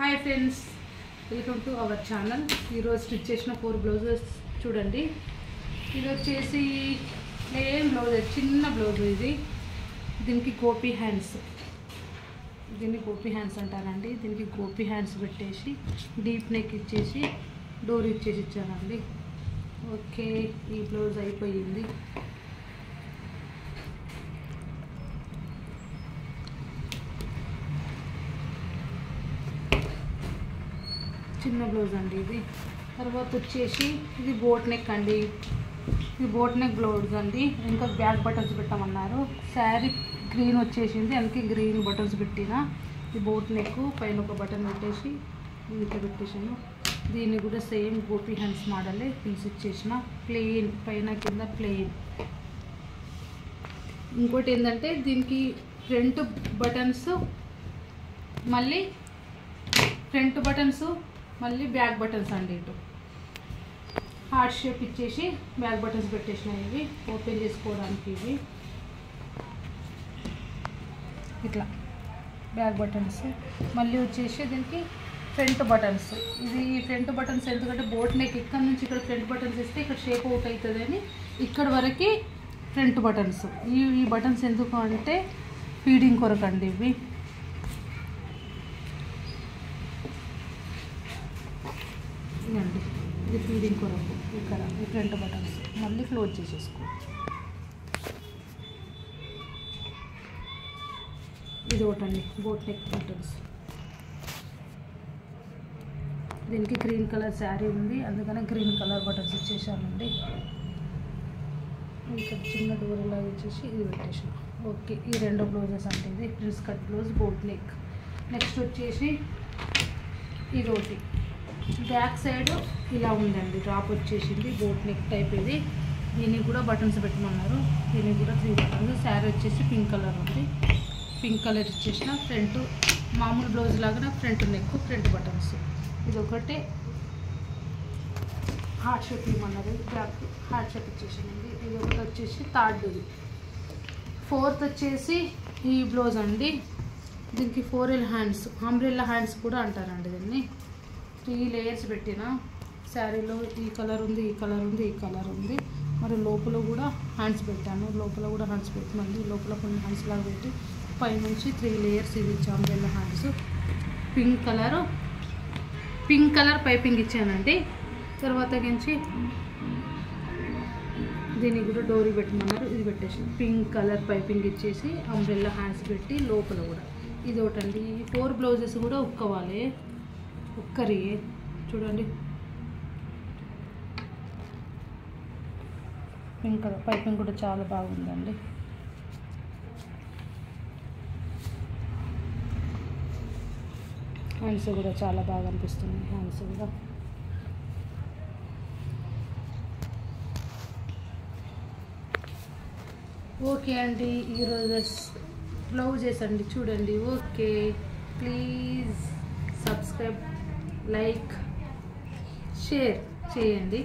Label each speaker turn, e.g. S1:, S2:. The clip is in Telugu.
S1: Hi friends, welcome to our channel. ఈరోజు స్టిచ్ చేసిన 4 బ్లౌజెస్ చూడండి. ఇది వచ్చేసి ప్లెయిన్ బ్లౌజ్, చిన్న బ్లౌజ్. ఇది దీనికి గోపీ హ్యాండ్స్, దీన్ని గోపీ హ్యాండ్స్ అంటారండి. దీనికి గోపీ హ్యాండ్స్ పెట్టేసి డీప్ నెక్ ఇచ్చేసి డోర్ ఇచ్చేసి ఇచ్చానండి. ఓకే, ఈ బ్లౌజ్ అయిపోయింది. చిన్న బ్లౌజ్ అండి ఇది. తర్వాత వచ్చేసి ఇది బోట్ నెక్ అండి. ఇది బోట్ నెక్ బ్లౌజ్ అండి. ఇంకా బ్యాక్ బటన్స్ పెట్టమన్నారు. శారీ గ్రీన్ వచ్చేసింది, అందుకే గ్రీన్ బటన్స్ పెట్టిన. ఇది బోట్ నెక్, పైన ఒక బటన్ పెట్టేసి ఇంట్లో పెట్టేసాను. దీన్ని కూడా సేమ్ గోపీ హ్యాండ్స్ మోడలే పిలిచి ఇచ్చేసిన. ప్లెయిన్, పైన కింద ప్లెయిన్. ఇంకోటి ఏంటంటే దీనికి ఫ్రంట్ బటన్స్, మళ్ళీ ఫ్రంట్ బటన్స్, మళ్ళీ బ్యాక్ బటన్స్ అండి. ఇటు హార్ట్ షేప్ ఇచ్చేసి బ్యాక్ బటన్స్ పెట్టేసినాయి. ఇవి ఓపెన్ చేసుకోవడానికి ఇవి ఇట్లా బ్యాక్ బటన్స్. మళ్ళీ వచ్చేసి దీనికి ఫ్రంట్ బటన్స్. ఇది ఫ్రంట్ బటన్స్ ఎందుకంటే బోట్ నెక్ ఇక్కడ నుంచి ఇక్కడ ఫ్రంట్ బటన్స్ ఇస్తే ఇక్కడ షేప్ అవుట్ అవుతుందని ఇక్కడ వరకు ఫ్రంట్ బటన్స్. ఈ బటన్స్ ఎందుకు అంటే ఫీడింగ్ కొరకు అండి. ఇవి అండి, ఇది ఫీడింగ్ కొరకు. ఇక్కడ ఈ ఫ్రంట్ బటన్స్ మళ్ళీ క్లోజ్ చేసేసుకోవచ్చు. ఇది ఒకటండి బోట్ నెక్ బటన్స్. దీనికి గ్రీన్ కలర్ శారీ ఉంది, అందుకనే గ్రీన్ కలర్ బటన్స్ ఇచ్చేసానండి. ఇంకా చిన్న డోర్లా ఇచ్చేసి ఇది పెట్టేసాను. ఓకే, ఈ 2 బ్లౌజెస్ అంటే ఇది prince cut blouse, boat neck. Next వచ్చేసి ఇది ఒకటి బ్యాక్ సైడ్ ఇలా ఉందండి, డ్రాప్ వచ్చేసింది, బోట్ నెక్ టైప్. ఇది దీనికి కూడా బటన్స్ పెట్టమన్నారు. దీనికి కూడా 3 బటన్స్. శారీ వచ్చేసి పింక్ కలర్ ఉంది, పింక్ కలర్ ఇచ్చేసిన. ఫ్రంట్ మామూలు బ్లౌజ్ లాగా ఫ్రంట్ నెక్, ఫ్రంట్ బటన్స్. ఇది ఒకటే హార్ట్ షేప్ ఇవ్వమన్నారు, బ్యాక్ హార్ట్ షేప్ ఇచ్చేసానండి. ఇది ఒకటి వచ్చేసి థర్డ్ది. 4th వచ్చేసి ఈ బ్లౌజ్ అండి. దీనికి 4L హ్యాండ్స్, అంబ్రెల్లా హ్యాండ్స్ కూడా అంటారండి. దీన్ని 3 లేయర్స్ పెట్టిన. శారీలో ఈ కలర్ ఉంది, ఈ కలర్ ఉంది, ఈ కలర్ ఉంది. మరి లోపల కూడా హ్యాండ్స్ పెట్టాను. లోపల కూడా హ్యాండ్స్ పెట్టినండి. లోపల కొన్ని హ్యాండ్స్ లాగా పెట్టి పైనుంచి 3 లేయర్స్ ఇది ఇచ్చాము. Umbrella hands pink colour piping ఇచ్చానండి. తర్వాత నుంచి దీనికి కూడా డోరీ పెట్టమన్నారు, ఇది పెట్టేసి పింక్ కలర్ పైపింగ్ ఇచ్చేసి అంబ్రెల్లా హ్యాండ్స్ పెట్టి లోపల కూడా ఇది ఒకటండి. ఈ 4 బ్లౌజెస్ కూడా ఒక్కవాలి, ఒక్కరి చూడండి. పింక్ కలర్ పైపింగ్ కూడా చాలా బాగుందండి. హ్యాండ్స్ కూడా చాలా బాగా అనిపిస్తుంది. హ్యాండ్స్ కూడా ఓకే అండి. ఈరోజు బ్లౌజెస్ అండి చూడండి. Okay, please subscribe, like, share చేయండి.